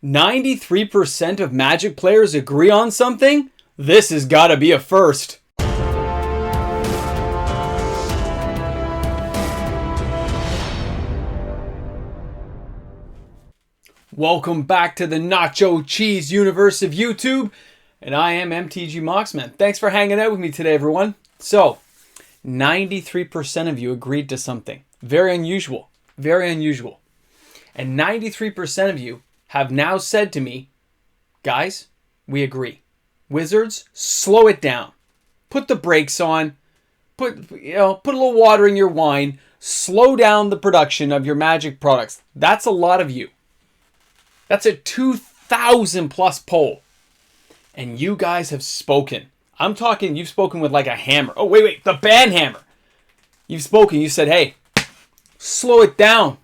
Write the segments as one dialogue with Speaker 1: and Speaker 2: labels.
Speaker 1: 93% of Magic players agree on something? This has got to be a first. Welcome back to the Nacho Cheese universe of YouTube, and I am MTG Moxman. Thanks for hanging out with me today, everyone. So, 93% of you agreed to something. Very unusual. Very unusual. And 93% of you have now said to me, guys, we agree. Wizards, slow it down. Put the brakes on. Put a little water in your wine. Slow down the production of your Magic products. That's a lot of you. That's a 2,000 plus poll. And you guys have spoken. I'm talking, you've spoken with like a hammer. Oh, wait, the band hammer. You've spoken, you said, hey, slow it down,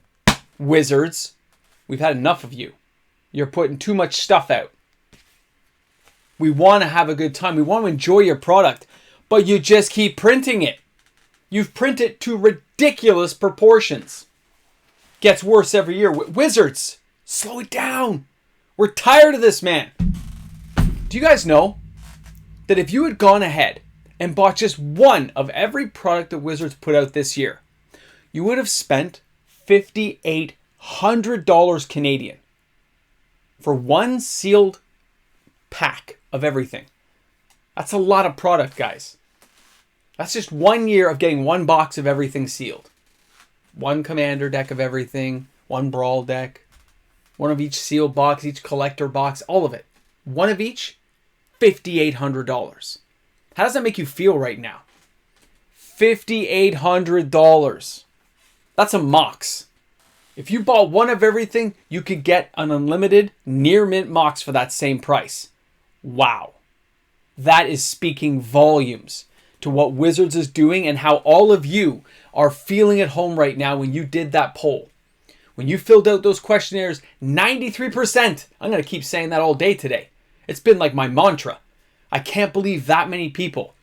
Speaker 1: Wizards. We've had enough of you. You're putting too much stuff out. We want to have a good time. We want to enjoy your product, but you just keep printing it. You've printed to ridiculous proportions. Gets worse every year. Wizards, slow it down. We're tired of this, man. Do you guys know that if you had gone ahead and bought just one of every product that Wizards put out this year, you would have spent $5,800 Canadian for one sealed pack of everything. That's a lot of product, guys. That's just 1 year of getting one box of everything sealed. One Commander deck of everything, one Brawl deck, one of each sealed box, each collector box, all of it. One of each, $5,800. How does that make you feel right now? $5,800. That's a Mox. If you bought one of everything, you could get an unlimited near mint Mox for that same price. Wow. That is speaking volumes to what Wizards is doing and how all of you are feeling at home right now when you did that poll. When you filled out those questionnaires, 93%. I'm going to keep saying that all day today. It's been like my mantra. I can't believe that many people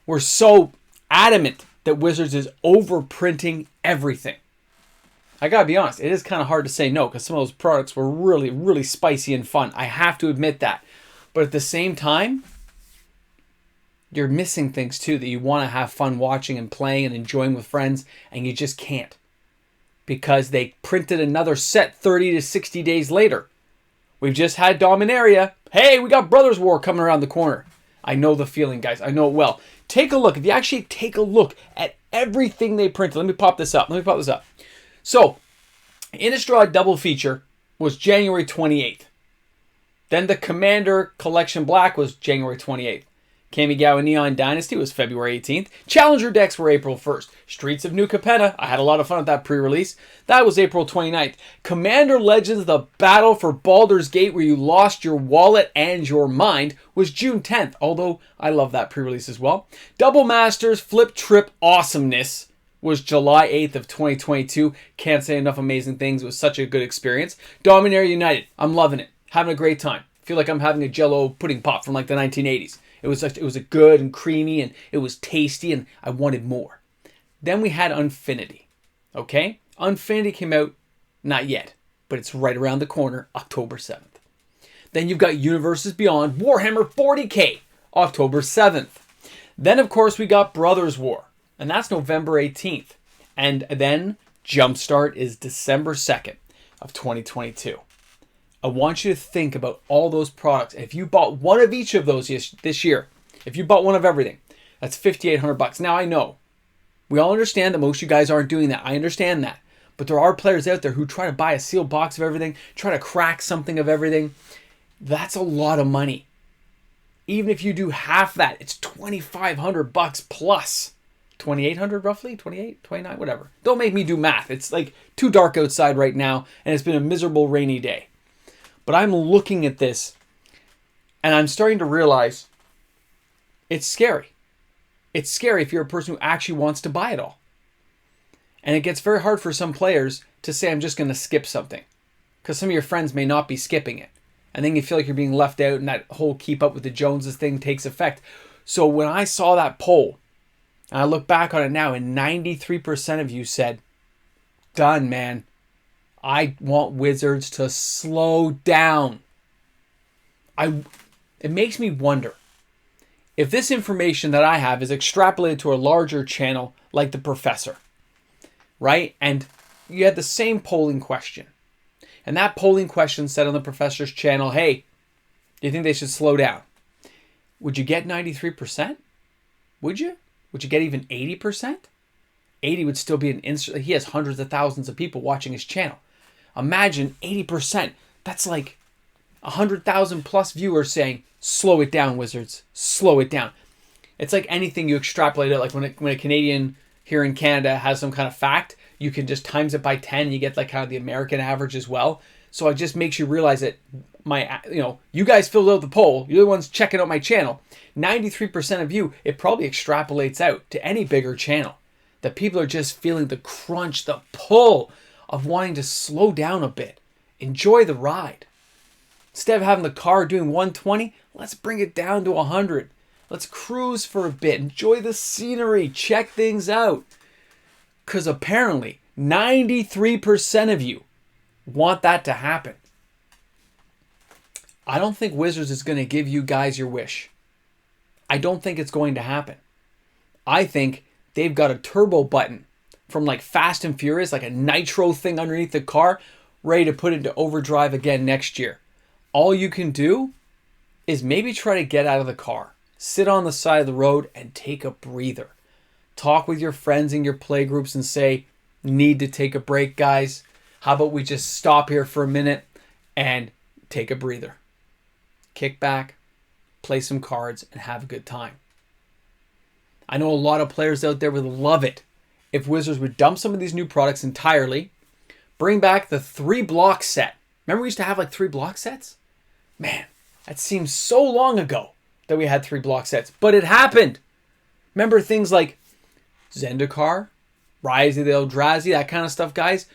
Speaker 1: were so adamant that Wizards is overprinting everything. I gotta be honest, it is kind of hard to say no because some of those products were really, really spicy and fun. I have to admit that. But at the same time, you're missing things too that you want to have fun watching and playing and enjoying with friends, and you just can't. Because they printed another set 30 to 60 days later. We've just had Dominaria. Hey, we got Brothers War coming around the corner. I know the feeling, guys. I know it well. Take a look. If you actually take a look at everything they printed. Let me pop this up. So, Innistrad double feature was January 28th. Then the Commander Collection Black was January 28th. Kamigawa Neon Dynasty was February 18th. Challenger decks were April 1st. Streets of New Capenna, I had a lot of fun with that pre-release. That was April 29th. Commander Legends, the Battle for Baldur's Gate, where you lost your wallet and your mind, was June 10th, although I love that pre-release as well. Double Masters Flip Trip Awesomeness was July 8th of 2022. Can't say enough amazing things. It was such a good experience. Dominaria United, I'm loving it. Having a great time. Feel like I'm having a Jell-O pudding pop from like the 1980s. It was a good and creamy, and it was tasty, and I wanted more. Then we had Unfinity. Okay? Unfinity came out, not yet, but it's right around the corner, October 7th. Then you've got Universes Beyond, Warhammer 40K, October 7th. Then, of course, we got Brothers War, and that's November 18th. And then Jumpstart is December 2nd of 2022. I want you to think about all those products. If you bought one of each of those this year, if you bought one of everything, that's $5,800. Now I know, we all understand that most of you guys aren't doing that. I understand that. But there are players out there who try to buy a sealed box of everything, try to crack something of everything. That's a lot of money. Even if you do half that, it's $2,500 plus. 2,800 roughly? 28, 29, whatever. Don't make me do math. It's like too dark outside right now, and it's been a miserable rainy day. But I'm looking at this, and I'm starting to realize it's scary. It's scary if you're a person who actually wants to buy it all. And it gets very hard for some players to say, I'm just going to skip something. Because some of your friends may not be skipping it. And then you feel like you're being left out, and that whole keep up with the Joneses thing takes effect. So when I saw that poll, and I look back on it now, and 93% of you said, done, man. I want Wizards to slow down. It makes me wonder if this information that I have is extrapolated to a larger channel like The Professor, right? And you had the same polling question. And that polling question said on The Professor's channel, hey, do you think they should slow down? Would you get 93%? Would you? Would you get even 80%? 80 would still be an instant. He has hundreds of thousands of people watching his channel. Imagine 80%. That's like 100,000 plus viewers saying, slow it down, Wizards. Slow it down. It's like anything you extrapolate it. Like when a Canadian here in Canada has some kind of fact, you can just times it by 10. And you get like kind of the American average as well. So it just makes you realize that you guys filled out the poll. You're the ones checking out my channel. 93% of you, it probably extrapolates out to any bigger channel. That people are just feeling the crunch, the pull of wanting to slow down a bit. Enjoy the ride. Instead of having the car doing 120, let's bring it down to 100. Let's cruise for a bit. Enjoy the scenery. Check things out. Because apparently, 93% of you want that to happen. I don't think Wizards is going to give you guys your wish. I don't think it's going to happen. I think they've got a turbo button from like Fast and Furious, like a nitro thing underneath the car, ready to put into overdrive again next year. All you can do is maybe try to get out of the car, sit on the side of the road and take a breather. Talk with your friends in your play groups and say, need to take a break, guys. How about we just stop here for a minute and take a breather? Kick back, play some cards, and have a good time. I know a lot of players out there would love it if Wizards would dump some of these new products entirely, bring back the 3-block set. Remember we used to have like 3-block sets? Man, that seems so long ago that we had 3-block sets, but it happened. Remember things like Zendikar, Rise of the Eldrazi, that kind of stuff, guys?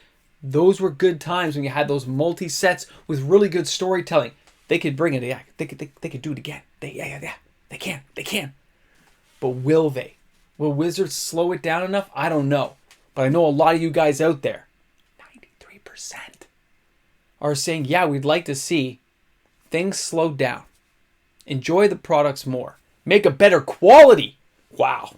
Speaker 1: Those were good times when you had those multi-sets with really good storytelling. They could bring it, yeah. They could do it again. They can. But will they? Will Wizards slow it down enough? I don't know. But I know a lot of you guys out there, 93%, are saying, yeah, we'd like to see things slow down. Enjoy the products more. Make a better quality. Wow.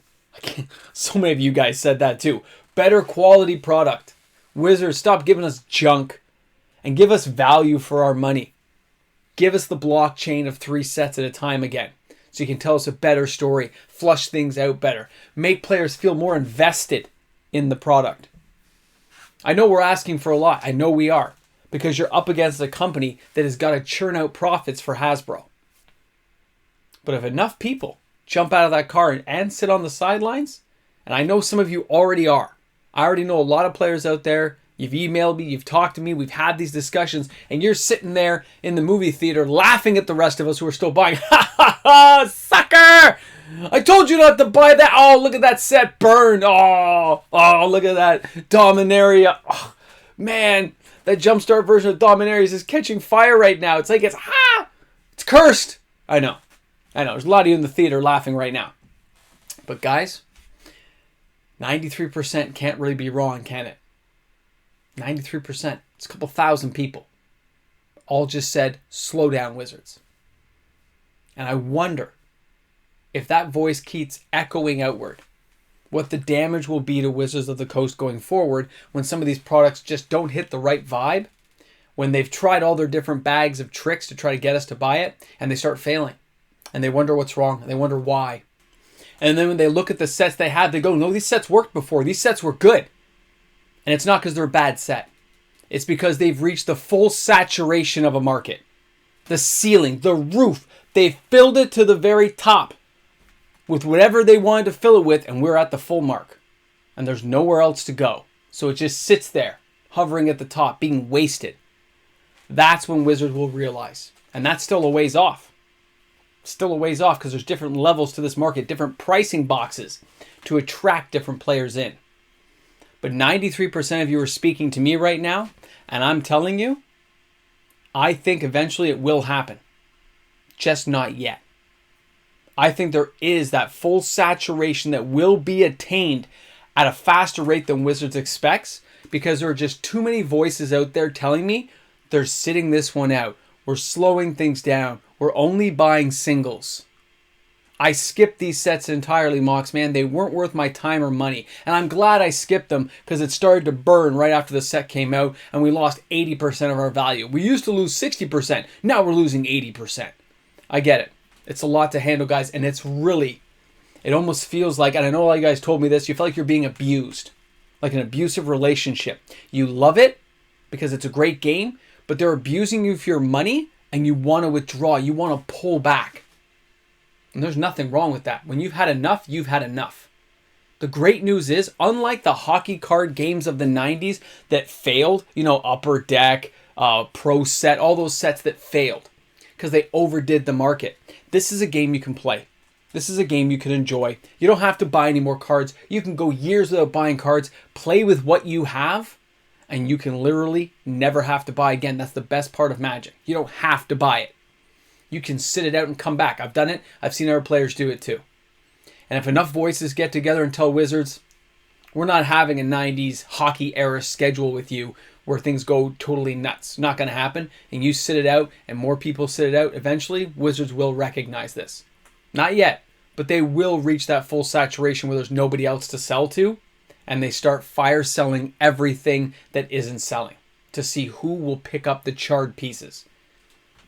Speaker 1: So many of you guys said that too. Better quality product. Wizards, stop giving us junk and give us value for our money. Give us the blockchain of 3 sets at a time again. So you can tell us a better story, flush things out better, make players feel more invested in the product. I know we're asking for a lot. I know we are, because you're up against a company that has got to churn out profits for Hasbro. But if enough people jump out of that car and sit on the sidelines, and I know some of you already are. I already know a lot of players out there. You've emailed me, you've talked to me, we've had these discussions, and you're sitting there in the movie theater laughing at the rest of us who are still buying. Ha ha ha, sucker! I told you not to buy that. Oh, look at that set burned. Oh, look at that Dominaria. Oh, man, that Jumpstart version of Dominaria is just catching fire right now. It's like it's cursed. I know. There's a lot of you in the theater laughing right now. But guys, 93% can't really be wrong, can it? 93%. It's a couple thousand people. All just said, slow down, Wizards. And I wonder if that voice keeps echoing outward, what the damage will be to Wizards of the Coast going forward when some of these products just don't hit the right vibe, when they've tried all their different bags of tricks to try to get us to buy it, and they start failing. And they wonder what's wrong, and they wonder why. And then when they look at the sets they have, they go, no, these sets worked before. These sets were good. And it's not because they're a bad set. It's because they've reached the full saturation of a market. The ceiling, the roof, they've filled it to the very top with whatever they wanted to fill it with, and we're at the full mark. And there's nowhere else to go. So it just sits there, hovering at the top, being wasted. That's when Wizards will realize. And that's still a ways off. Still a ways off because there's different levels to this market, different pricing boxes to attract different players in. But 93% of you are speaking to me right now, and I'm telling you, I think eventually it will happen. Just not yet. I think there is that full saturation that will be attained at a faster rate than Wizards expects because there are just too many voices out there telling me they're sitting this one out. We're slowing things down. We're only buying singles. I skipped these sets entirely, Mox, man. They weren't worth my time or money. And I'm glad I skipped them because it started to burn right after the set came out and we lost 80% of our value. We used to lose 60%. Now we're losing 80%. I get it. It's a lot to handle, guys. And it's really, it almost feels like, and I know a lot of you guys told me this, you feel like you're being abused. Like an abusive relationship. You love it because it's a great game, but they're abusing you for your money and you want to withdraw. You want to pull back. And there's nothing wrong with that. When you've had enough, you've had enough. The great news is, unlike the hockey card games of the 90s that failed, you know, Upper Deck, Pro Set, all those sets that failed because they overdid the market. This is a game you can play. This is a game you can enjoy. You don't have to buy any more cards. You can go years without buying cards, play with what you have, and you can literally never have to buy again. That's the best part of Magic. You don't have to buy it. You can sit it out and come back. I've done it. I've seen other players do it too. And if enough voices get together and tell Wizards, we're not having a 90s hockey era schedule with you where things go totally nuts. Not going to happen. And you sit it out and more people sit it out. Eventually, Wizards will recognize this. Not yet, but they will reach that full saturation where there's nobody else to sell to. And they start fire selling everything that isn't selling to see who will pick up the charred pieces.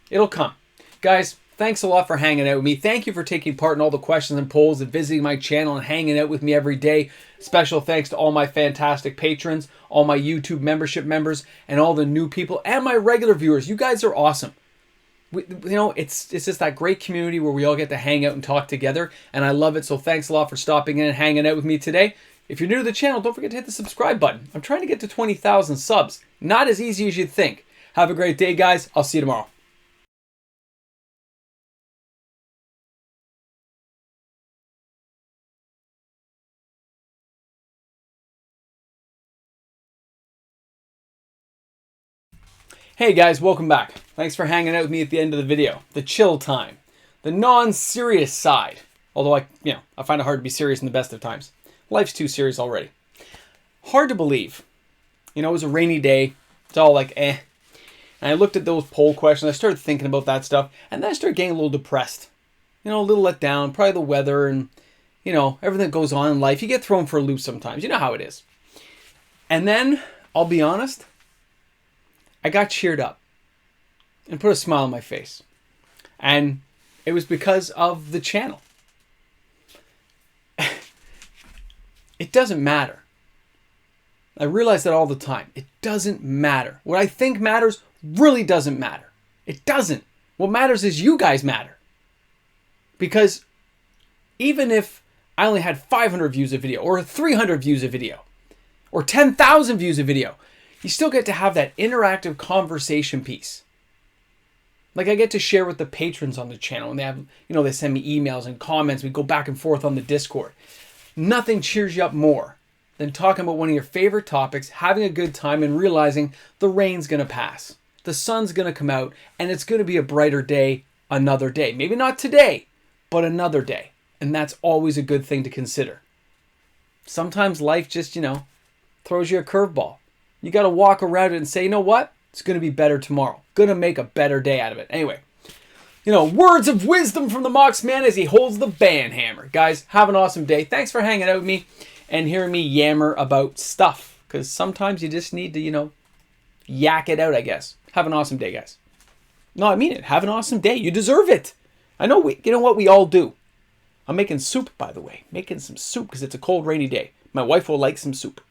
Speaker 1: It'll come. Guys, thanks a lot for hanging out with me. Thank you for taking part in all the questions and polls and visiting my channel and hanging out with me every day. Special thanks to all my fantastic patrons, all my YouTube membership members, and all the new people, and my regular viewers. You guys are awesome. It's just that great community where we all get to hang out and talk together, and I love it. So thanks a lot for stopping in and hanging out with me today. If you're new to the channel, don't forget to hit the subscribe button. I'm trying to get to 20,000 subs. Not as easy as you'd think. Have a great day, guys. I'll see you tomorrow. Hey guys, welcome back. Thanks for hanging out with me at the end of the video. The chill time. The non-serious side. Although I find it hard to be serious in the best of times. Life's too serious already. Hard to believe. You know, it was a rainy day. It's all like, eh. And I looked at those poll questions. I started thinking about that stuff. And then I started getting a little depressed. You know, a little let down. Probably the weather and, you know, everything that goes on in life. You get thrown for a loop sometimes. You know how it is. And then, I'll be honest, I got cheered up and put a smile on my face. And it was because of the channel. It doesn't matter. I realize that all the time. It doesn't matter. What I think matters really doesn't matter. It doesn't. What matters is you guys matter. Because even if I only had 500 views a video or 300 views a video or 10,000 views a video, you still get to have that interactive conversation piece. Like I get to share with the patrons on the channel and they have, they send me emails and comments. We go back and forth on the Discord. Nothing cheers you up more than talking about one of your favorite topics, having a good time and realizing the rain's going to pass. The sun's going to come out and it's going to be a brighter day another day. Maybe not today, but another day. And that's always a good thing to consider. Sometimes life just, throws you a curveball. You got to walk around it and say, you know what? It's going to be better tomorrow. Going to make a better day out of it. Anyway, words of wisdom from the Mox Man as he holds the band hammer. Guys, have an awesome day. Thanks for hanging out with me and hearing me yammer about stuff. Because sometimes you just need to, yak it out, I guess. Have an awesome day, guys. No, I mean it. Have an awesome day. You deserve it. I know, you know what? We all do. I'm making soup, by the way. Making some soup because it's a cold, rainy day. My wife will like some soup.